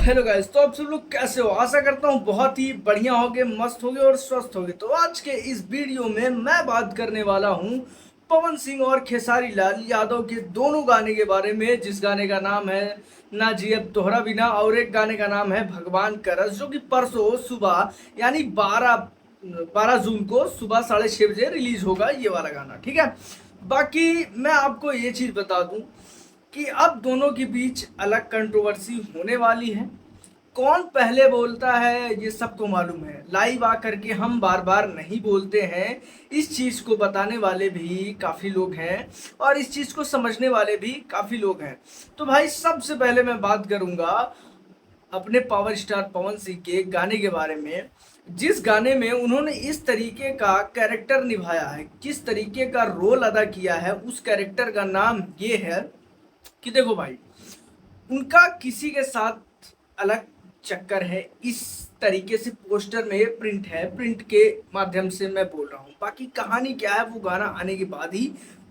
Hello guys, तो आप सब लोग कैसे हो। आशा करता हूँ बहुत ही बढ़िया होगे, मस्त होगे और स्वस्थ होगे। तो आज के इस वीडियो में मैं बात करने वाला हूँ पवन सिंह और खेसारी लाल यादव के दोनों गाने के बारे में। जिस गाने का नाम है ना जी अब तोहरा बिना, और एक गाने का नाम है भगवान का रस, जो कि परसों सुबह यानी 12 जून को सुबह 6:30 बजे रिलीज होगा ये वाला गाना। ठीक है, बाकी मैं आपको ये चीज़ बता दूं कि अब दोनों के बीच अलग कंट्रोवर्सी होने वाली है। कौन पहले बोलता है ये सबको मालूम है। लाइव आकर के हम बार बार नहीं बोलते हैं। इस चीज को बताने वाले भी काफी लोग हैं और इस चीज को समझने वाले भी काफी लोग हैं। तो भाई सबसे पहले मैं बात करूंगा अपने पावर स्टार पवन सिंह के गाने के बारे में। जिस गाने में उन्होंने इस तरीके का कैरेक्टर निभाया है, किस तरीके का रोल अदा किया है, उस कैरेक्टर का नाम ये है कि देखो भाई, उनका किसी के साथ अलग चक्कर है। इस तरीके से पोस्टर में प्रिंट है, प्रिंट के माध्यम से मैं बोल रहा हूँ। बाकी कहानी क्या है वो गाना आने के बाद ही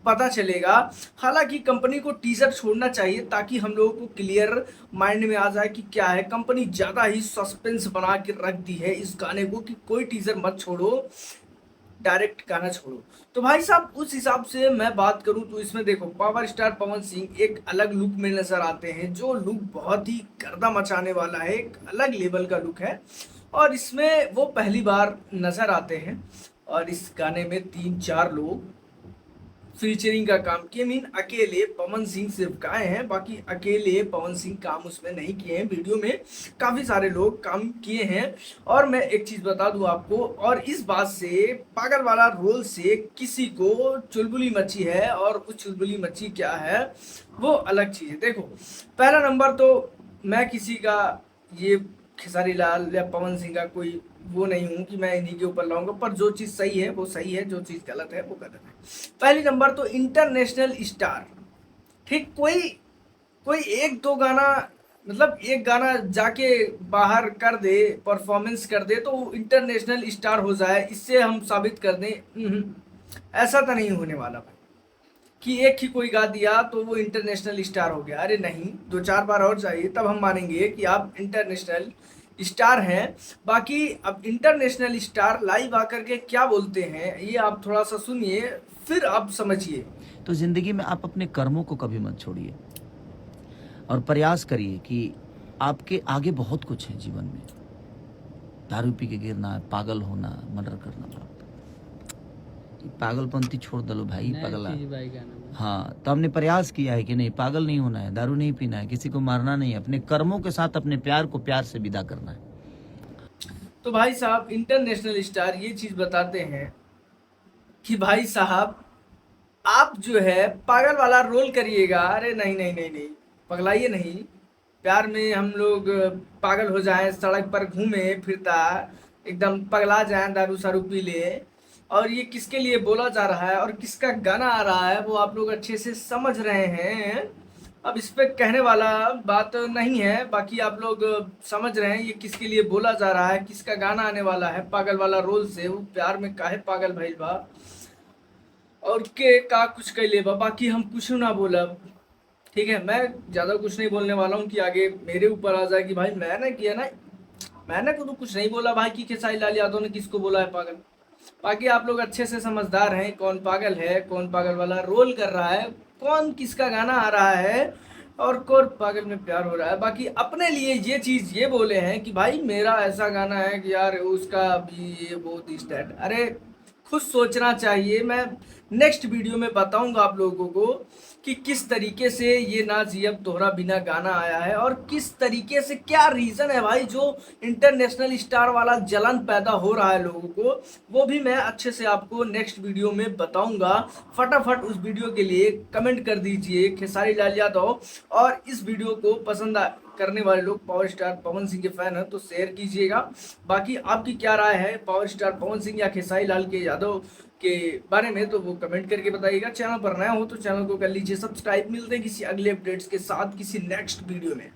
पता चलेगा। हालांकि कंपनी को टीजर छोड़ना चाहिए ताकि हम लोगों को क्लियर माइंड में आ जाए कि क्या है। कंपनी ज़्यादा ही सस्पेंस बना के रख दी है इस गाने को कि कोई टीजर मत छोड़ो, डायरेक्ट गाना छोड़ो। तो भाई साहब उस हिसाब से मैं बात करूं तो इसमें देखो पावर स्टार पवन सिंह एक अलग लुक में नजर आते हैं, जो लुक बहुत ही गर्दा मचाने वाला है, एक अलग लेवल का लुक है। और इसमें वो पहली बार नजर आते हैं और इस गाने में 3-4 लोग फीचरिंग का काम किए। मीन अकेले पवन सिंह सिर्फ गाए हैं, बाकी अकेले पवन सिंह काम उसमें नहीं किए हैं। वीडियो में काफी सारे लोग काम किए हैं। और मैं एक चीज बता दूं आपको, और इस बात से पागल वाला रोल से किसी को चुलबुली मची है, और वो चुलबुली मची क्या है वो अलग चीज है। देखो, पहला नंबर तो मैं किसी का ये खेसारी लाल या पवन सिंह का कोई वो नहीं हूं कि मैं इन्हीं के ऊपर लाऊंगा, पर जो चीज सही है वो सही है, जो चीज गलत है वो गलत है। पहली नंबर तो इंटरनेशनल स्टार। ठीक, कोई कोई एक दो गाना, मतलब एक गाना जाके बाहर कर दे, परफॉर्मेंस कर दे तो वो इंटरनेशनल स्टार हो जाए, इससे हम साबित कर दें। ऐसा तो नहीं होने वाला भाई कि एक ही कोई गा दिया तो वो इंटरनेशनल स्टार हो गया। अरे नहीं, 2-4 बार और चाहिए तब हम मानेंगे कि आप इंटरनेशनल स्टार हैं। बाकी अब इंटरनेशनल स्टार लाइव आकर के क्या बोलते हैं ये आप थोड़ा सा सुनिए, फिर आप समझिए। तो जिंदगी में आप अपने कर्मों को कभी मत छोड़िए और प्रयास करिए कि आपके आगे बहुत कुछ है जीवन में। दारू पी के गिरना, पागल होना, मर्डर करना, बाप पागलपंथी छोड़ दलो भाई, पगला। हाँ, तो हमने प्रयास किया है कि नहीं, पागल नहीं होना है, दारू नहीं पीना है, किसी को मारना नहीं है, अपने कर्मों के साथ अपने प्यार को प्यार से विदा करना है। तो भाई साहब इंटरनेशनल स्टार ये चीज बताते हैं कि भाई साहब आप जो है पागल वाला रोल करिएगा। अरे नहीं नहीं नहीं नहीं, पगलाइए नहीं। प्यार में हम लोग पागल हो जाएं, सड़क पर घूमे फिरता एकदम पगला जाएं, दारू सारू पी ले। और ये किसके लिए बोला जा रहा है और किसका गाना आ रहा है वो आप लोग अच्छे से समझ रहे हैं। अब इस पे कहने वाला बात नहीं है, बाकी आप लोग समझ रहे हैं ये किसके लिए बोला जा रहा है, किसका गाना आने वाला है। पागल वाला रोल से वो प्यार में काहे पागल भइल बा और के का कुछ कह ले बा। बाकी हम कुछ ना बोला। ठीक है, मैं ज्यादा कुछ नहीं बोलने वाला हूँ कि आगे मेरे ऊपर आ जाए कि भाई मैंने किया ना, मैंने तो कुछ नहीं बोला भाई कि खेसारी लाल यादव ने किसको बोला है पागल। बाकी आप लोग अच्छे से समझदार हैं कौन पागल है, कौन पागल वाला रोल कर रहा है, कौन किसका गाना आ रहा है और कौन पागल में प्यार हो रहा है। बाकी अपने लिए ये चीज ये बोले हैं कि भाई मेरा ऐसा गाना है कि यार उसका भी ये वो दिस दैट। अरे खुद सोचना चाहिए। मैं नेक्स्ट वीडियो में बताऊंगा आप लोगों को कि किस तरीके से ये ना जी अब तोहरा बिना गाना आया है और किस तरीके से क्या रीजन है भाई जो इंटरनेशनल स्टार वाला जलन पैदा हो रहा है लोगों को, वो भी मैं अच्छे से आपको नेक्स्ट वीडियो में बताऊंगा। फटाफट उस वीडियो के लिए कमेंट कर दीजिए खेसारी लाल यादव, और इस वीडियो को पसंद करने वाले लोग पावर स्टार पवन सिंह के फैन हैं तो शेयर कीजिएगा। बाकी आपकी क्या राय है पावर स्टार पवन सिंह या खेसारी लाल के यादव के बारे में तो वो कमेंट करके बताइएगा। चैनल पर नया हो तो चैनल को कर लीजिए सब्सक्राइब। मिलते हैं किसी अगले अपडेट्स के साथ किसी नेक्स्ट वीडियो में।